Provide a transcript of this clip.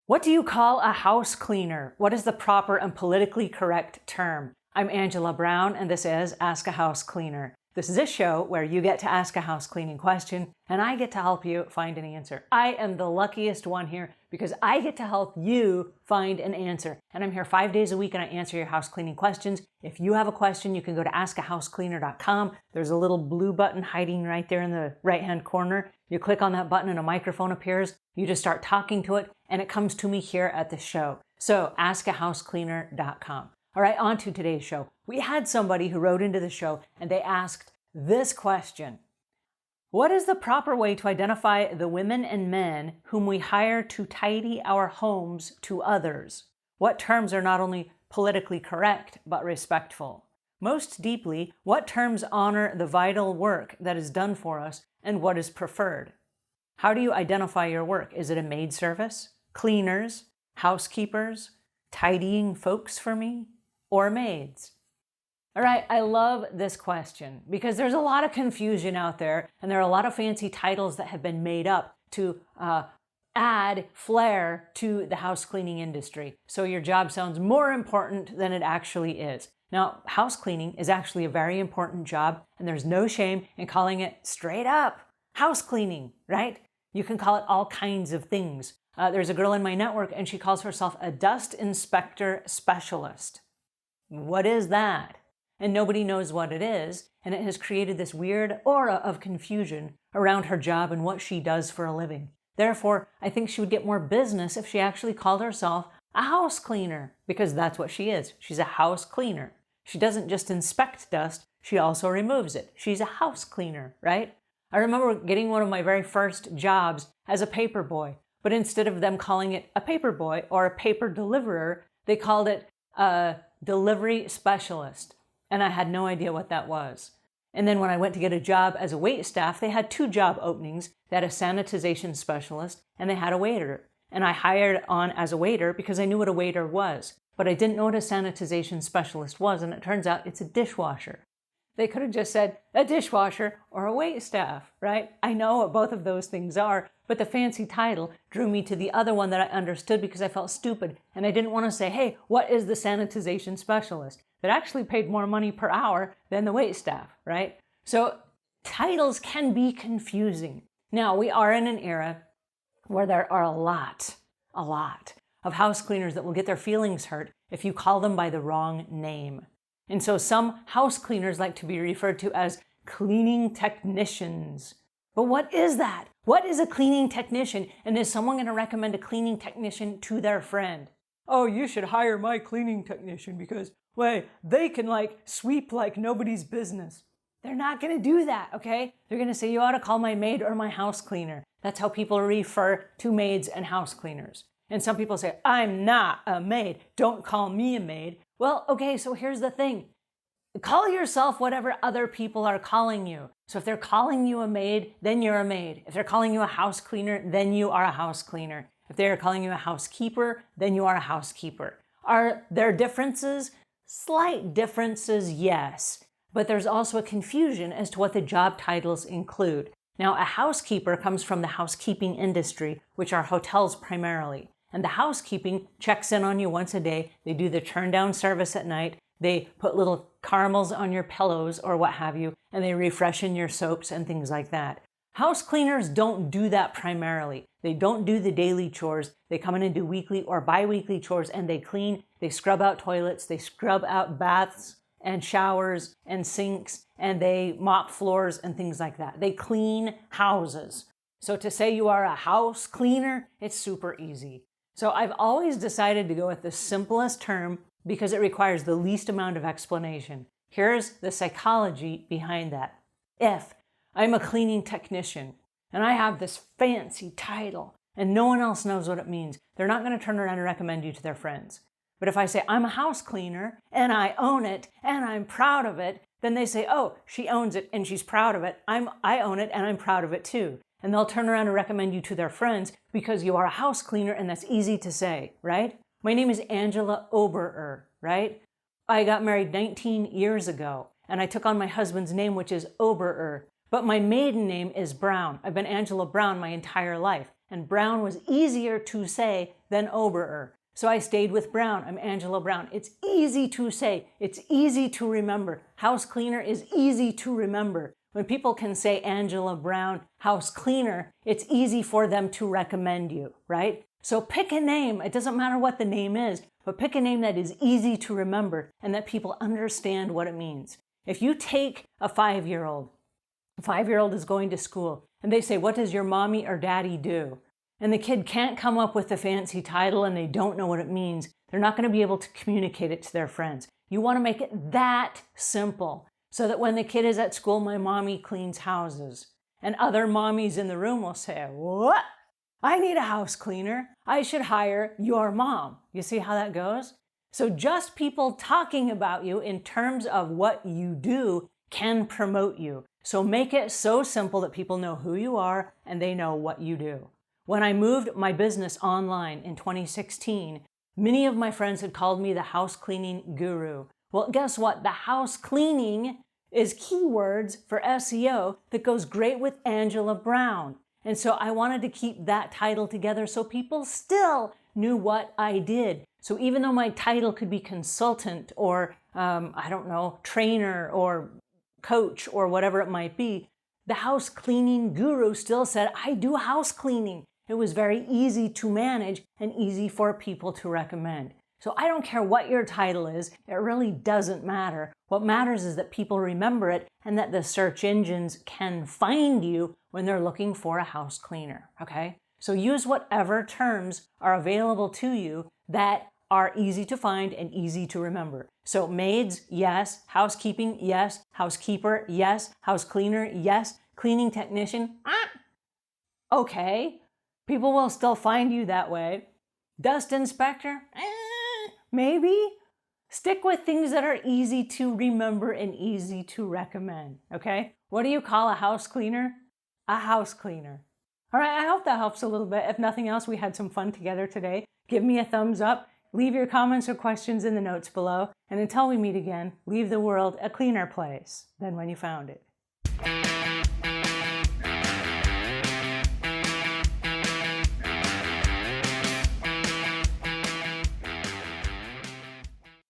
What do you call a house cleaner? What is the proper and politically correct term? I'm Angela Brown, and this is Ask a House Cleaner. This is a show where you get to ask a house cleaning question, and I get to help you find an answer. I am the luckiest one here because I get to help you find an answer. And I'm here 5 days a week, and I answer your house cleaning questions. If you have a question, you can go to askahousecleaner.com. There's a little blue button hiding right there in the right-hand corner. You click on that button and a microphone appears. You just start talking to it, and it comes to me here at the show. So askahousecleaner.com. All right, on to today's show. We had somebody who wrote into the show and they asked this question. What is the proper way to identify the women and men whom we hire to tidy our homes to others? What terms are not only politically correct, but respectful? Most deeply, what terms honor the vital work that is done for us and what is preferred? How do you identify your work? Is it a maid service, cleaners, housekeepers, tidying folks for me, or maids? All right, I love this question because there's a lot of confusion out there and there are a lot of fancy titles that have been made up to add flair to the house cleaning industry. So your job sounds more important than it actually is. Now, house cleaning is actually a very important job and there's no shame in calling it straight up house cleaning, right? You can call it all kinds of things. There's a girl in my network and she calls herself a dust inspector specialist. What is that? And nobody knows what it is, and it has created this weird aura of confusion around her job and what she does for a living. Therefore, I think she would get more business if she actually called herself a house cleaner, because that's what she is. She's a house cleaner. She doesn't just inspect dust, she also removes it. She's a house cleaner, right? I remember getting one of my very first jobs as a paper boy, but instead of them calling it a paper boy or a paper deliverer, they called it a delivery specialist. And I had no idea what that was. And then when I went to get a job as a wait staff, they had two job openings. They had a sanitization specialist and they had a waiter. And I hired on as a waiter because I knew what a waiter was. But I didn't know what a sanitization specialist was, and it turns out it's a dishwasher. They could have just said a dishwasher or a wait staff, right? I know what both of those things are, but the fancy title drew me to the other one that I understood because I felt stupid. And I didn't want to say, hey, what is the sanitization specialist? That actually paid more money per hour than the wait staff, right? So titles can be confusing. Now, we are in an era where there are a lot of house cleaners that will get their feelings hurt if you call them by the wrong name. And so some house cleaners like to be referred to as cleaning technicians. But what is that? What is a cleaning technician? And is someone going to recommend a cleaning technician to their friend? Oh, you should hire my cleaning technician because, well, they can sweep like nobody's business. They're not going to do that, okay? They're going to say, you ought to call my maid or my house cleaner. That's how people refer to maids and house cleaners. And some people say, I'm not a maid. Don't call me a maid. Well, okay, so here's the thing. Call yourself whatever other people are calling you. So if they're calling you a maid, then you're a maid. If they're calling you a house cleaner, then you are a house cleaner. If they're calling you a housekeeper, then you are a housekeeper. Are there differences? Slight differences, yes. But there's also a confusion as to what the job titles include. Now, a housekeeper comes from the housekeeping industry, which are hotels primarily. And the housekeeping checks in on you once a day. They do the turn down service at night. They put little caramels on your pillows or what have you, and they refreshen your soaps and things like that. House cleaners don't do that primarily. They don't do the daily chores. They come in and do weekly or bi-weekly chores and they clean, they scrub out toilets, they scrub out baths and showers and sinks, and they mop floors and things like that. They clean houses. So to say you are a house cleaner, it's super easy. So I've always decided to go with the simplest term because it requires the least amount of explanation. Here's the psychology behind that. If I'm a cleaning technician and I have this fancy title and no one else knows what it means, they're not going to turn around and recommend you to their friends. But if I say I'm a house cleaner and I own it and I'm proud of it, then they say, oh, she owns it and she's proud of it. I own it and I'm proud of it too. And they'll turn around and recommend you to their friends because you are a house cleaner and that's easy to say, right? My name is Angela Oberer, right? I got married 19 years ago and I took on my husband's name, which is Oberer. But my maiden name is Brown. I've been Angela Brown my entire life. And Brown was easier to say then Oberer. So I stayed with Brown. I'm Angela Brown. It's easy to say. It's easy to remember. House cleaner is easy to remember. When people can say Angela Brown, house cleaner, it's easy for them to recommend you, right? So pick a name. It doesn't matter what the name is, but pick a name that is easy to remember and that people understand what it means. If you take a 5-year-old, a 5-year-old is going to school, and they say, what does your mommy or daddy do? And the kid can't come up with a fancy title and they don't know what it means. They're not going to be able to communicate it to their friends. You want to make it that simple so that when the kid is at school, my mommy cleans houses. And other mommies in the room will say, what? I need a house cleaner. I should hire your mom. You see how that goes? So just people talking about you in terms of what you do can promote you. So make it so simple that people know who you are and they know what you do. When I moved my business online in 2016, many of my friends had called me the house cleaning guru. Well, guess what? The house cleaning is keywords for SEO that goes great with Angela Brown. And so I wanted to keep that title together so people still knew what I did. So even though my title could be consultant or, trainer or coach or whatever it might be, the house cleaning guru still said, I do house cleaning. It was very easy to manage and easy for people to recommend. So I don't care what your title is, it really doesn't matter. What matters is that people remember it and that the search engines can find you when they're looking for a house cleaner, okay? So use whatever terms are available to you that are easy to find and easy to remember. So maids, yes. Housekeeping, yes. Housekeeper, yes. House cleaner, yes. Cleaning technician, okay. People will still find you that way. Dust inspector, maybe. Stick with things that are easy to remember and easy to recommend, okay? What do you call a house cleaner? A house cleaner. All right, I hope that helps a little bit. If nothing else, we had some fun together today. Give me a thumbs up. Leave your comments or questions in the notes below. And until we meet again, leave the world a cleaner place than when you found it.